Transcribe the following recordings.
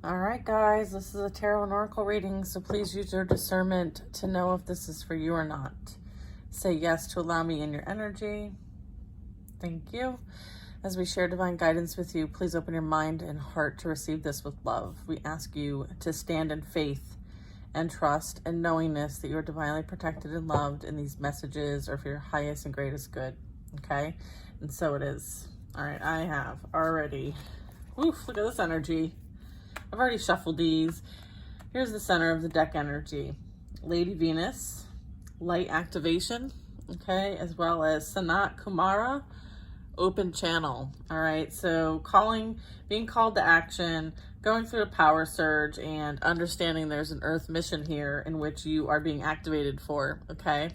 All right, guys, this is a tarot and oracle reading, so please use your discernment to know if this is for you or not. Say yes to allow me in your energy. Thank you. As we share divine guidance with you, please open your mind and heart to receive this with love. We ask you to stand in faith and trust and knowingness that you are divinely protected and loved, and these messages are for your highest and greatest good. Okay? And so it is. All right, I have already, oof, look at this energy. I've already shuffled these. Here's the center of the deck energy. Lady Venus, light activation, okay, as well as Sanat Kumara, open channel. All right, so being called to action, going through a power surge, and understanding there's an earth mission here in which you are being activated for, okay?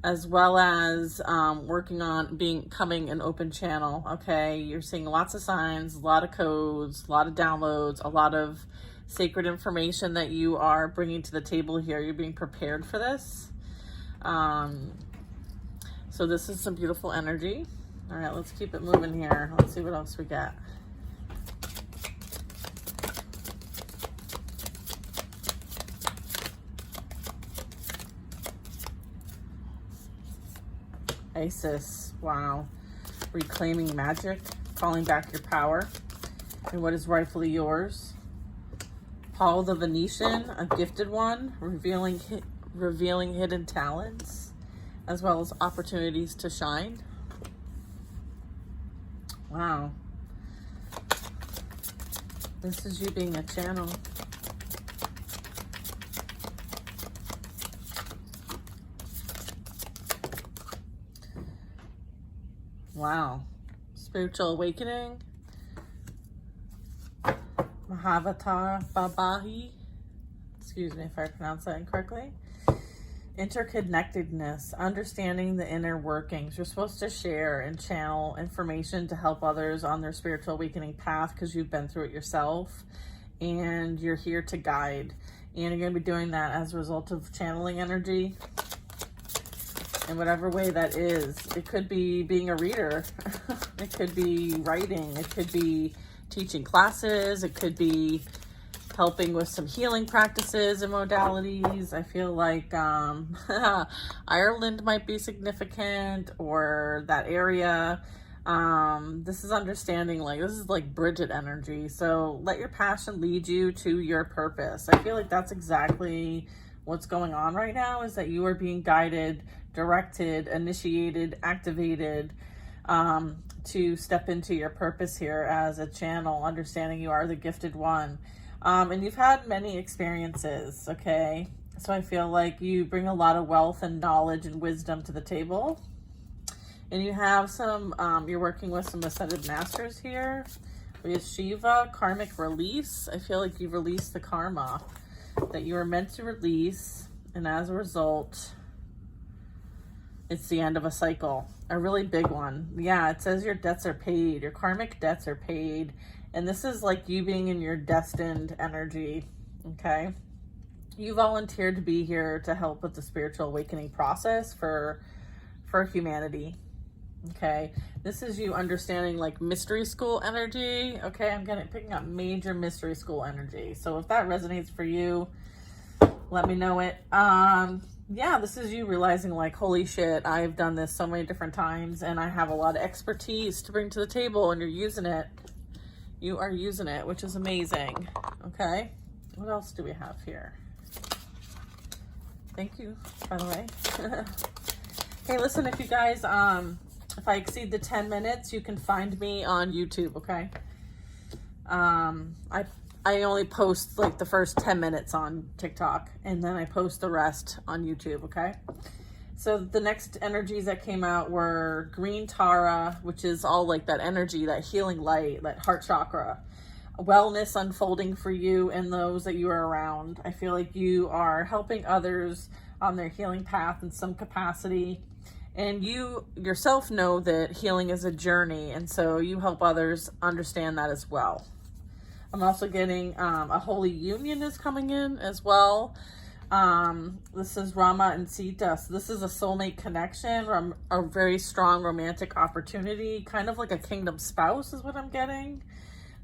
As well as working on becoming an open channel, okay? You're seeing lots of signs, a lot of codes, a lot of downloads, a lot of sacred information that you are bringing to the table here. You're being prepared for this. So this is some beautiful energy. All right, let's keep it moving here. Let's see what else we got. Isis, wow. Reclaiming magic, calling back your power and what is rightfully yours. Paul the Venetian, a gifted one, revealing hidden talents as well as opportunities to shine. Wow. This is you being a channel. Wow. Spiritual awakening. Mahavatar Babahi. Excuse me if I pronounce that incorrectly. Interconnectedness. Understanding the inner workings. You're supposed to share and channel information to help others on their spiritual awakening path because you've been through it yourself. And you're here to guide. And you're going to be doing that as a result of channeling energy. In whatever way that is. It could be being a reader. It could be writing. It could be teaching classes. It could be helping with some healing practices and modalities. I feel like Ireland might be significant, or that area. This is understanding, like, this is like Bridget energy. So let your passion lead you to your purpose. I feel like that's exactly what's going on right now, is that you are being guided, directed, initiated, activated to step into your purpose here as a channel, understanding you are the gifted one. And you've had many experiences, okay? So I feel like you bring a lot of wealth and knowledge and wisdom to the table. And you have some, you're working with some ascended masters here. We have Shiva, karmic release. I feel like you've released the karma that you were meant to release, and as a result, it's the end of a cycle, a really big one. Yeah, it says your debts are paid, your karmic debts are paid, and this is like you being in your destined energy, okay? You volunteered to be here to help with the spiritual awakening process for humanity, okay? This is you understanding like mystery school energy, okay? I'm picking up major mystery school energy. So if that resonates for you, let me know it. Yeah, this is you realizing like, holy shit, I've done this so many different times and I have a lot of expertise to bring to the table, and you're using it. You are using it, which is amazing, okay? What else do we have here? Thank you, by the way. Hey, listen, if you guys, if I exceed the 10 minutes, you can find me on YouTube, okay? I only post like the first 10 minutes on TikTok, and then I post the rest on YouTube, okay? So the next energies that came out were Green Tara, which is all like that energy, that healing light, that heart chakra. Wellness unfolding for you and those that you are around. I feel like you are helping others on their healing path in some capacity. And you yourself know that healing is a journey, and so you help others understand that as well. I'm also getting a holy union is coming in as well. This is Rama and Sita. So this is a soulmate connection, or a very strong romantic opportunity, kind of like a kingdom spouse is what I'm getting.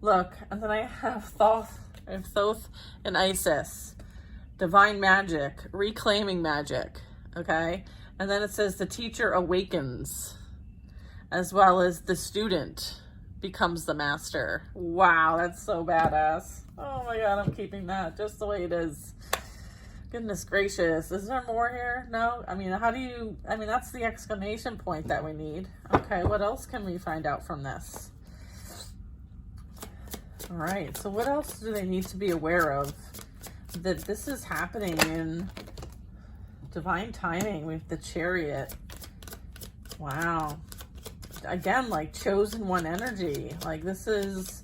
Look, and then I have Thoth I have Thoth and Isis. Divine magic, reclaiming magic, okay? And then it says the teacher awakens, as well as the student becomes the master. Wow, that's so badass. Oh my God, I'm keeping that just the way it is. Goodness gracious. Is there more here? No? I mean, that's the exclamation point that we need. Okay, what else can we find out from this? All right, so what else do they need to be aware of? That this is happening in divine timing with the Chariot. Wow. Again, like chosen one energy. Like this is,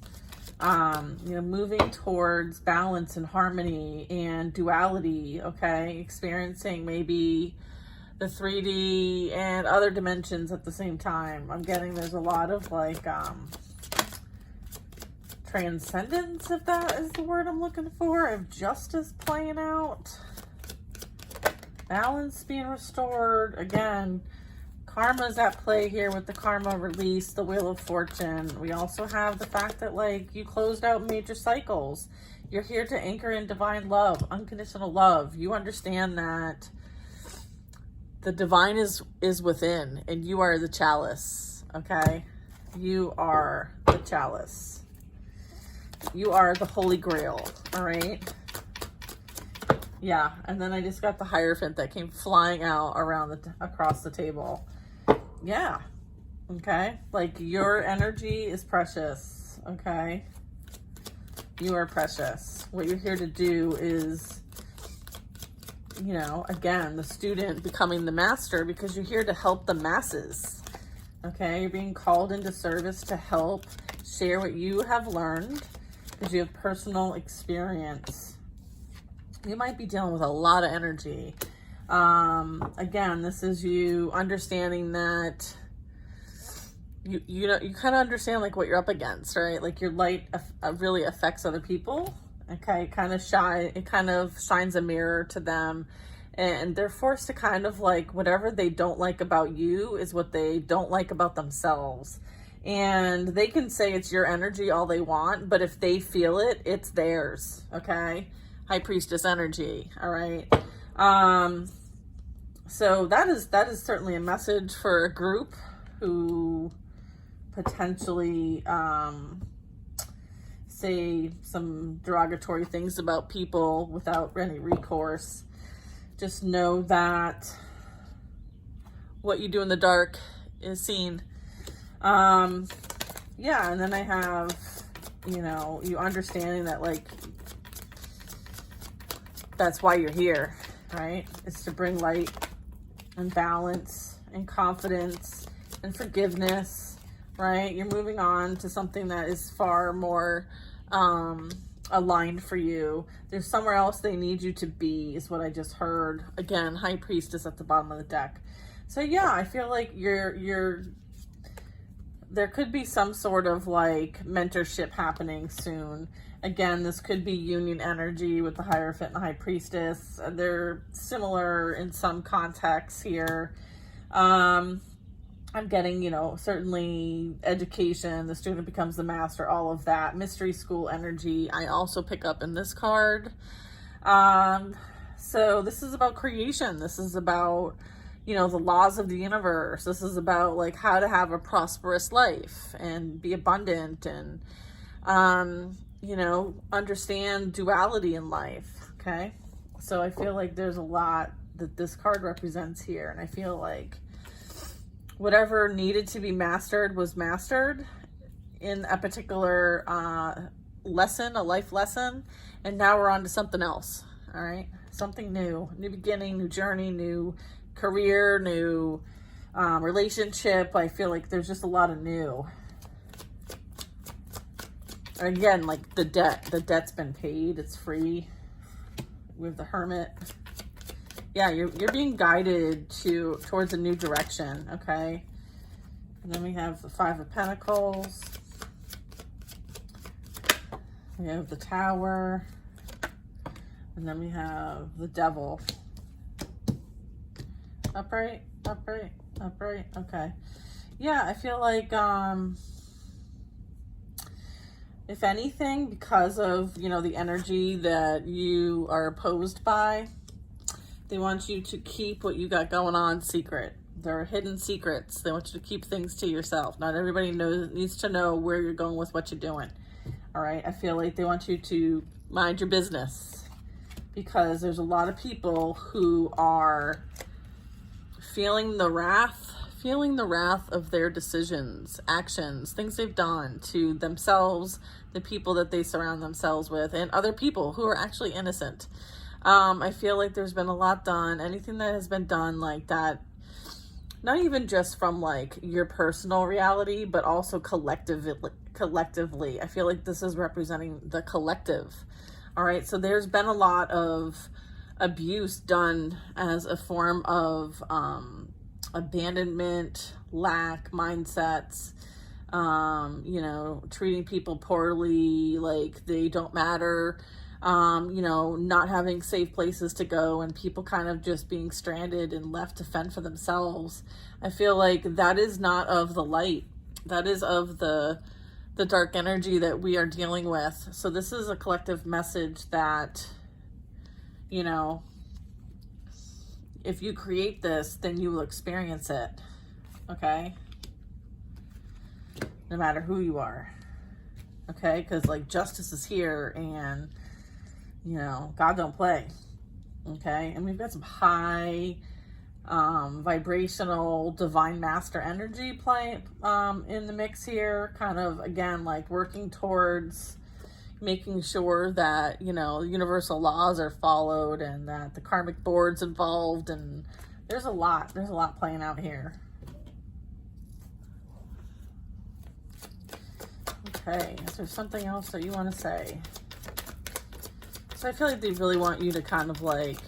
moving towards balance and harmony and duality, okay? Experiencing maybe the 3D and other dimensions at the same time. I'm getting there's a lot of like, transcendence, if that is the word I'm looking for, of justice playing out, balance being restored. Again, karma's at play here with the karma release, the Wheel of Fortune. We also have the fact that like you closed out major cycles. You're here to anchor in divine love, unconditional love. You understand that the divine is within, and you are the chalice, okay? You are the chalice. You are the Holy Grail, all right? Yeah, and then I just got the Hierophant that came flying out across the table. Yeah, okay? Like, your energy is precious, okay? You are precious. What you're here to do is, again, the student becoming the master, because you're here to help the masses, okay? You're being called into service to help share what you have learned, because you have personal experience. You might be dealing with a lot of energy. Again, this is you understanding that you kind of understand like what you're up against, right? Like your light really affects other people. Okay, it kind of shines a mirror to them, and they're forced to kind of like whatever they don't like about you is what they don't like about themselves. And they can say it's your energy all they want, but if they feel it, it's theirs, okay? High Priestess energy, all right? So that is certainly a message for a group who potentially say some derogatory things about people without any recourse. Just know that what you do in the dark is seen. Yeah, and then I have, you understanding that, like, that's why you're here, right? It's to bring light and balance and confidence and forgiveness, right? You're moving on to something that is far more, aligned for you. There's somewhere else they need you to be, is what I just heard. Again, High Priestess at the bottom of the deck. So yeah, I feel like there could be some sort of like mentorship happening soon. Again, this could be union energy with the Hierophant and the High Priestess. They're similar in some contexts here. I'm getting, certainly education, the student becomes the master, all of that. Mystery school energy, I also pick up in this card. So this is about creation. This is about, the laws of the universe. This is about like how to have a prosperous life and be abundant and, understand duality in life. Okay. So I feel like there's a lot that this card represents here. And I feel like whatever needed to be mastered was mastered in a particular, lesson, a life lesson. And now we're on to something else. All right. Something new beginning, new journey, new career, new relationship. I feel like there's just a lot of new. Again, like the debt's been paid, it's free. With the Hermit, yeah, you're being guided towards a new direction. Okay, and then we have the Five of Pentacles. We have the Tower, and then we have the Devil. Upright. Okay. Yeah, I feel like If anything, because of, you know, the energy that you are opposed by, they want you to keep what you got going on secret. There are hidden secrets. They want you to keep things to yourself. Not everybody needs to know where you're going with what you're doing. All right. I feel like they want you to mind your business, because there's a lot of people who are feeling the wrath of their decisions, actions, things they've done to themselves, the people that they surround themselves with, and other people who are actually innocent. I feel like there's been a lot done. Anything that has been done like that, not even just from like your personal reality, but also collectively. I feel like this is representing the collective. All right. So there's been a lot of abuse done as a form of abandonment, lack mindsets, you know, treating people poorly, like they don't matter, you know, not having safe places to go, and people kind of just being stranded and left to fend for themselves. I feel like that is not of the light. That is of the dark energy that we are dealing with. So this is a collective message that, you know, if you create this, then you will experience it. Okay? No matter who you are. Okay? Because like justice is here, and, you know, God don't play. Okay? And we've got some high vibrational divine master energy play in the mix here. Kind of, again, like working towards making sure that, you know, universal laws are followed, and that the karmic board's involved, and there's a lot playing out here. Okay, is there something else that you want to say? So I feel like they really want you to kind of like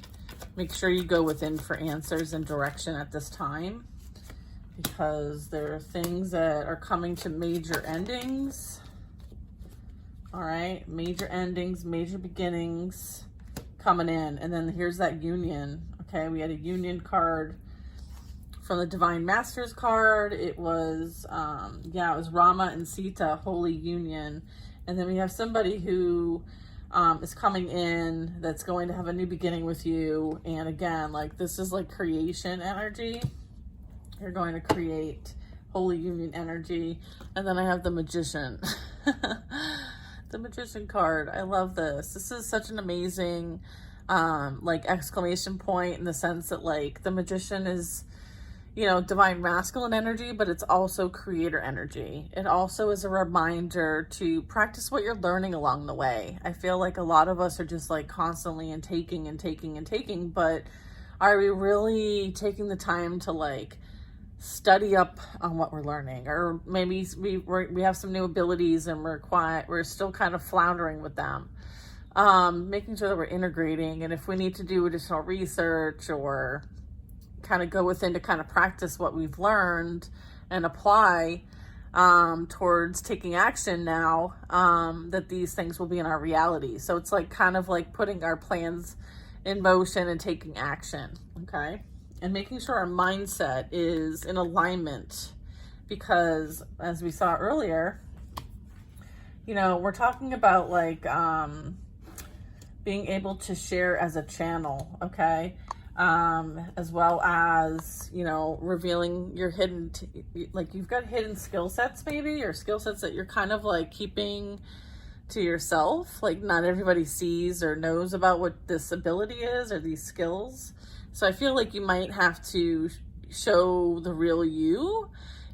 make sure you go within for answers and direction at this time, because there are things that are coming to major endings. All right, major endings, major beginnings coming in. And then here's that union. Okay, we had a union card from the Divine Masters card. It was, it was Rama and Sita, holy union. And then we have somebody who is coming in that's going to have a new beginning with you. And again, like this is like creation energy. You're going to create holy union energy. And then I have the Magician. The Magician card. I love this. This is such an amazing, like exclamation point, in the sense that like the Magician is, you know, divine masculine energy, but it's also creator energy. It also is a reminder to practice what you're learning along the way. I feel like a lot of us are just like constantly and taking, but are we really taking the time to like study up on what we're learning? Or maybe we have some new abilities and we're still kind of floundering with them. Making sure that we're integrating, and if we need to do additional research or kind of go within to kind of practice what we've learned and apply towards taking action now, that these things will be in our reality. So it's like kind of like putting our plans in motion and taking action. Okay. And making sure our mindset is in alignment, because as we saw earlier, you know, we're talking about like being able to share as a channel, okay? As well as, you know, revealing your hidden, like you've got hidden skill sets maybe, or skill sets that you're kind of like keeping to yourself. Like not everybody sees or knows about what this ability is or these skills. So I feel like you might have to show the real you.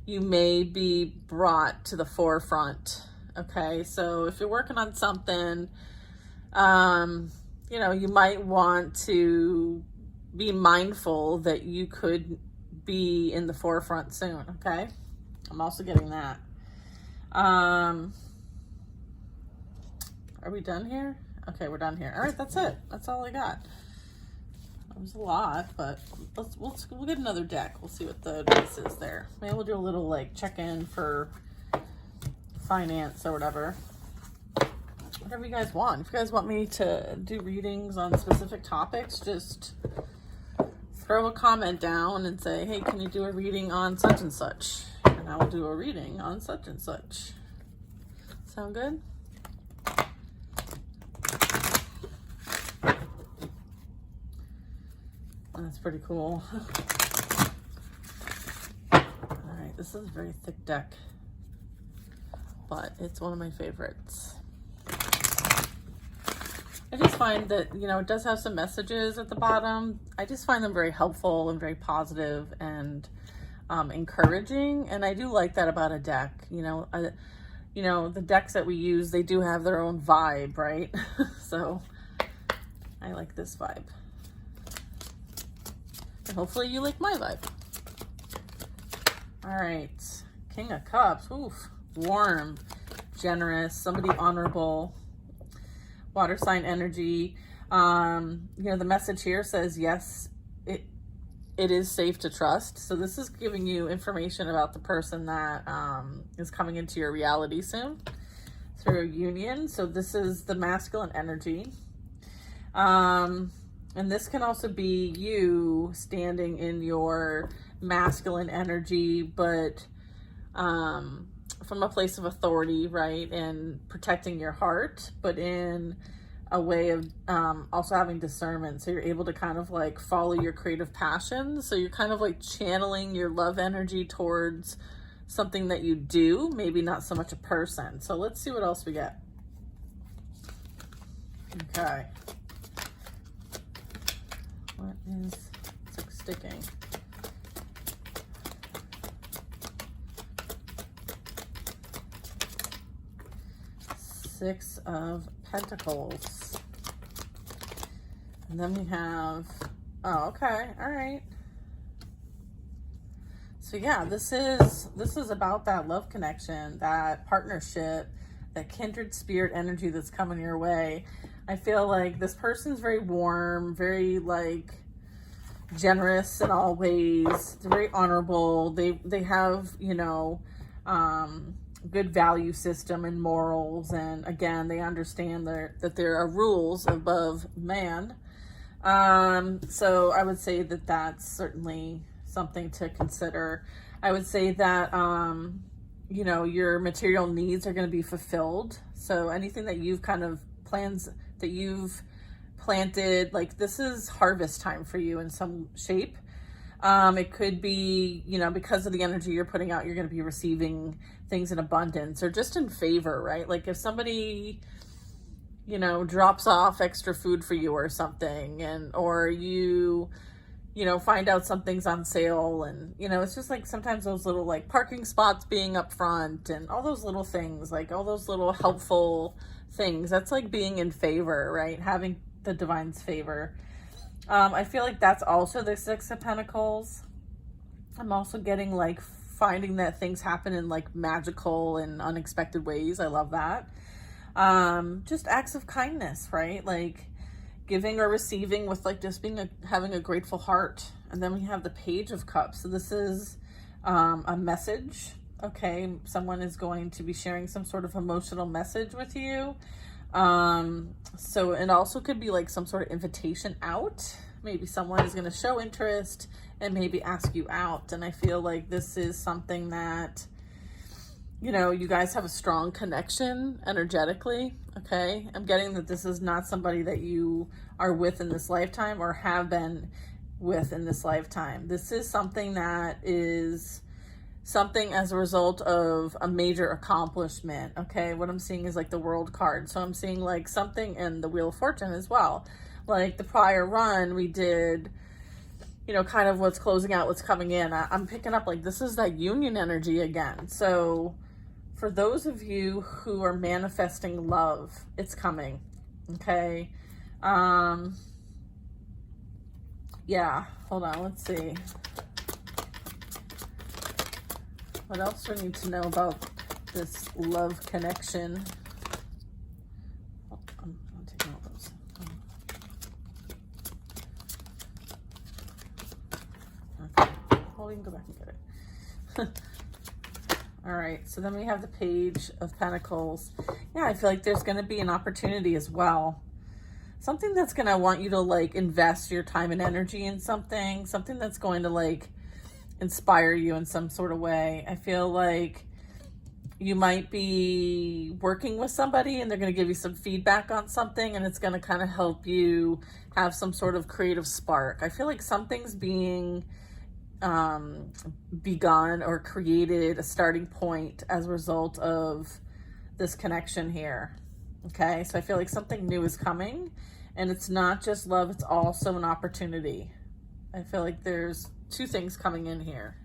You may be brought to the forefront. Okay, so if you're working on something, you know, you might want to be mindful that you could be in the forefront soon. Okay, I'm also getting that. Are we done here? Okay, we're done here. All right, that's it. That's all I got. It was a lot, but we'll get another deck. We'll see what the advice is there. Maybe we'll do a little like check-in for finance or whatever. Whatever you guys want. If you guys want me to do readings on specific topics, just throw a comment down and say, hey, can you do a reading on such and such? And I will do a reading on such and such. Sound good? pretty cool. All right, this is a very thick deck, but it's one of my favorites. I just find that, you know, it does have some messages at the bottom. I just find them very helpful and very positive and encouraging. And I do like that about a deck. You know, the decks that we use, they do have their own vibe, right? So I like this vibe. And hopefully you like my vibe. All right, King of Cups. Oof, warm, generous, somebody honorable. Water sign energy. You know, the message here says, yes, it is safe to trust. So this is giving you information about the person that is coming into your reality soon through a union. So this is the masculine energy. And this can also be you standing in your masculine energy, but from a place of authority, right? And protecting your heart, but in a way of also having discernment. So you're able to kind of like follow your creative passions. So you're kind of like channeling your love energy towards something that you do, maybe not so much a person. So let's see what else we get. Okay. What is, it's like sticking. Six of Pentacles. And then we have, oh, okay, all right. So yeah, this is about that love connection, that partnership, that kindred spirit energy that's coming your way. I feel like this person's very warm, very like generous in all ways. They're very honorable. They have, you know, good value system and morals, and again, they understand that there are rules above man. So I would say that that's certainly something to consider. I would say that you know, your material needs are going to be fulfilled. So anything that you've kind of plans that you've planted, like this is harvest time for you in some shape. It could be, you know, because of the energy you're putting out, you're going to be receiving things in abundance or just in favor, right? Like if somebody, you know, drops off extra food for you or something, and, or you know, find out something's on sale, and, you know, it's just like sometimes those little like parking spots being up front and all those little things, like all those little helpful things. That's like being in favor, right? Having the divine's favor. I feel like that's also the Six of Pentacles. I'm also getting like finding that things happen in like magical and unexpected ways. I love that. Just acts of kindness, right? Like giving or receiving with like just being having a grateful heart. And then we have the Page of Cups. So this is a message. Okay, someone is going to be sharing some sort of emotional message with you. So it also could be like some sort of invitation out. Maybe someone is going to show interest and maybe ask you out. And I feel like this is something that, you know, you guys have a strong connection energetically. Okay. I'm getting that this is not somebody that you are with in this lifetime or have been with in this lifetime. This is something that is something as a result of a major accomplishment. Okay, what I'm seeing is like the World card. So I'm seeing like something in the Wheel of Fortune as well. Like the prior run we did, you know, kind of what's closing out, what's coming in. I'm picking up like this is that union energy again. So for those of you who are manifesting love, it's coming. Okay. Yeah, hold on, let's see. What else do I need to know about this love connection? Oh, I'm taking all those. Okay. Oh, we can go back and get it. All right, so then we have the Page of Pentacles. Yeah, I feel like there's going to be an opportunity as well. Something that's going to want you to like invest your time and energy in something that's going to like inspire you in some sort of way. I feel like You might be working with somebody and they're going to give you some feedback on something, and it's going to kind of help you have some sort of creative spark. I feel like something's being begun or created, a starting point as a result of this connection here. Okay, so I feel like something new is coming, and it's not just love, it's also an opportunity. I feel like there's two things coming in here.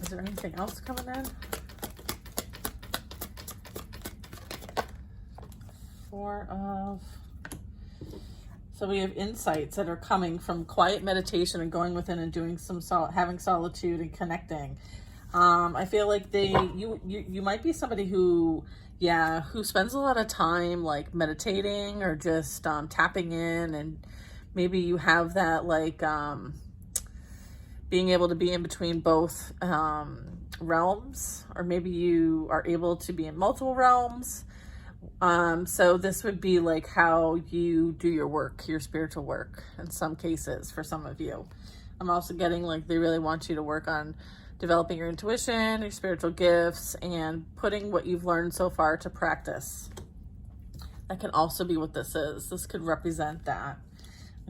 Is there anything else coming in? Four of... So we have insights that are coming from quiet meditation and going within and doing some having solitude and connecting. I feel like you might be somebody who spends a lot of time like meditating or just tapping in, and maybe you have that like being able to be in between both realms, or maybe you are able to be in multiple realms. So this would be like how you do your work, your spiritual work, in some cases for some of you. I'm also getting like they really want you to work on developing your intuition, your spiritual gifts, and putting what you've learned so far to practice. That can also be what this is. This could represent that.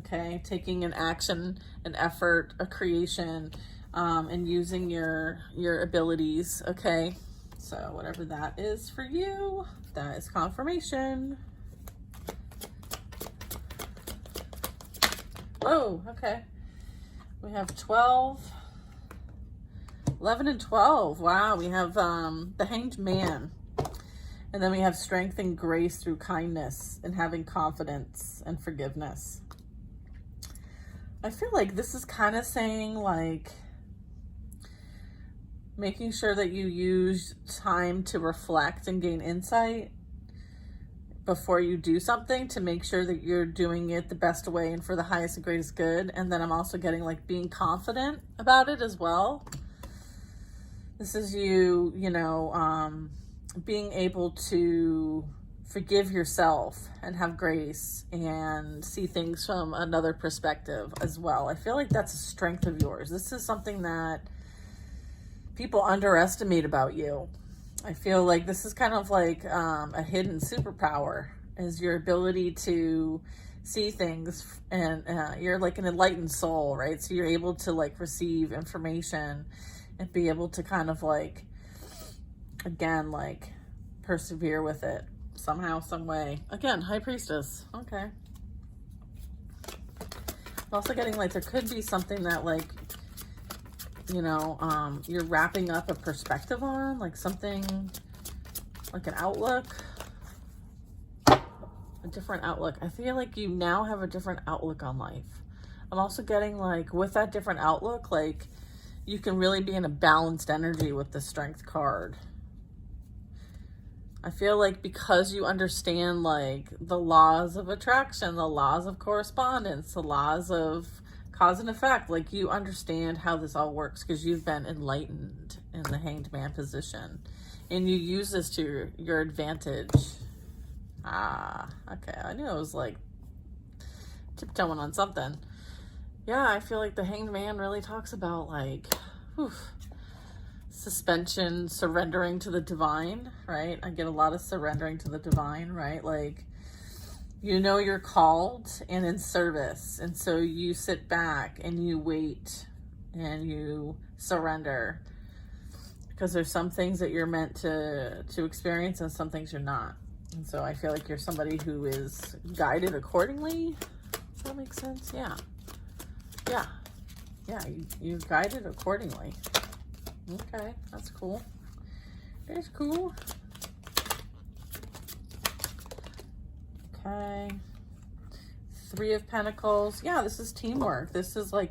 Okay, taking an action, an effort, a creation, and using your abilities. Okay, so whatever that is for you, that is confirmation. Oh, okay. We have 12, 11 and 12. Wow, we have the Hanged Man. And then we have strength and grace through kindness and having confidence and forgiveness. I feel like this is kind of saying like making sure that you use time to reflect and gain insight before you do something, to make sure that you're doing it the best way and for the highest and greatest good. And then I'm also getting like being confident about it as well. This is you know, being able to forgive yourself and have grace and see things from another perspective as well. I feel like that's a strength of yours. This is something that people underestimate about you. I feel like this is kind of like a hidden superpower, is your ability to see things, and you're like an enlightened soul, right? So you're able to like receive information and be able to kind of like, again, like persevere with it somehow, some way. Again, High Priestess. Okay. I'm also getting like there could be something that like, you know, you're wrapping up a perspective on, like something like an outlook, a different outlook. I feel like you now have a different outlook on life. I'm also getting like with that different outlook, like you can really be in a balanced energy with the Strength card. I feel like because you understand like the laws of attraction, the laws of correspondence, the laws of cause and effect, like you understand how this all works because you've been enlightened in the Hanged Man position, and you use this to your advantage. Okay, I knew I was like tiptoeing on something. Yeah, I feel like the Hanged Man really talks about like suspension, surrendering to the divine, right? I get a lot of surrendering to the divine, right? Like, you know, you're called and in service, and so you sit back and you wait and you surrender, because there's some things that you're meant to experience and some things you're not. And so I feel like you're somebody who is guided accordingly. Does that make sense? Yeah, you're guided accordingly. Okay, that's cool. That's cool. Okay. 3 of Pentacles. Yeah, this is teamwork. This is like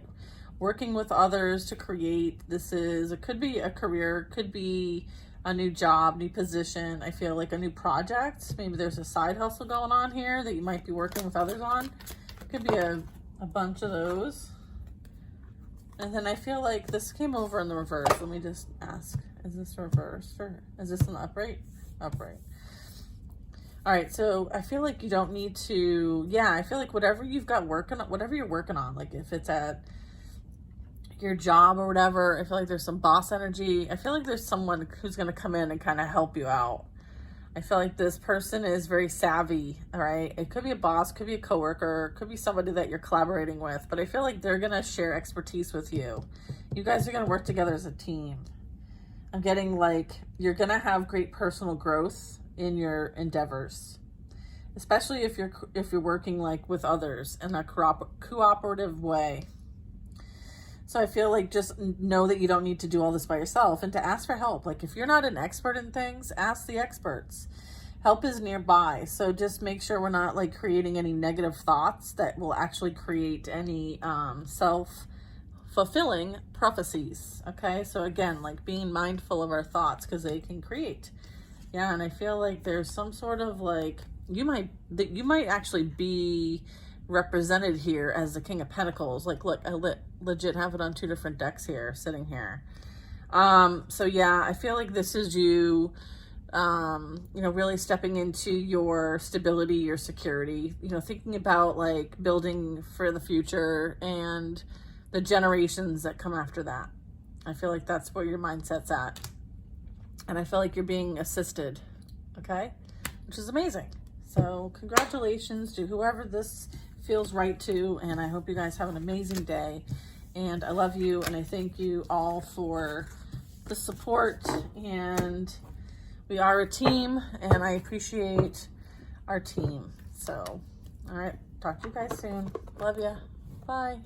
working with others to create. It could be a career, could be a new job, new position. I feel like a new project. Maybe there's a side hustle going on here that you might be working with others on. Could be a bunch of those. And then I feel like this came over in the reverse. Let me just ask, is this reversed or is this in the upright? Upright. All right, so I feel like you don't need to, I feel like whatever you've got working on, whatever you're working on, like if it's at your job or whatever. I feel like there's some boss energy. I feel like there's someone who's going to come in and kind of help you out. I feel like this person is very savvy, all right? It could be a boss, could be a coworker, could be somebody that you're collaborating with, but I feel like they're going to share expertise with you. You guys are going to work together as a team. I'm getting like you're going to have great personal growth in your endeavors, especially if you're working like with others in a cooperative way. So I feel like just know that you don't need to do all this by yourself, and to ask for help. Like if you're not an expert in things, ask the experts. Help is nearby. So just make sure we're not like creating any negative thoughts that will actually create any self-fulfilling prophecies. Okay. So again, like being mindful of our thoughts, because they can create. Yeah. And I feel like there's some sort of like, you might actually be represented here as the King of Pentacles. Like, look, I legit have it on 2 different decks here, sitting here. So yeah, I feel like this is you, you know, really stepping into your stability, your security, you know, thinking about like building for the future and the generations that come after that. I feel like that's where your mindset's at. And I feel like you're being assisted, okay? Which is amazing. So congratulations to whoever this feels right to, and I hope you guys have an amazing day. And I love you, and I thank you all for the support. And we are a team, and I appreciate our team. So, all right, talk to you guys soon. Love ya. Bye.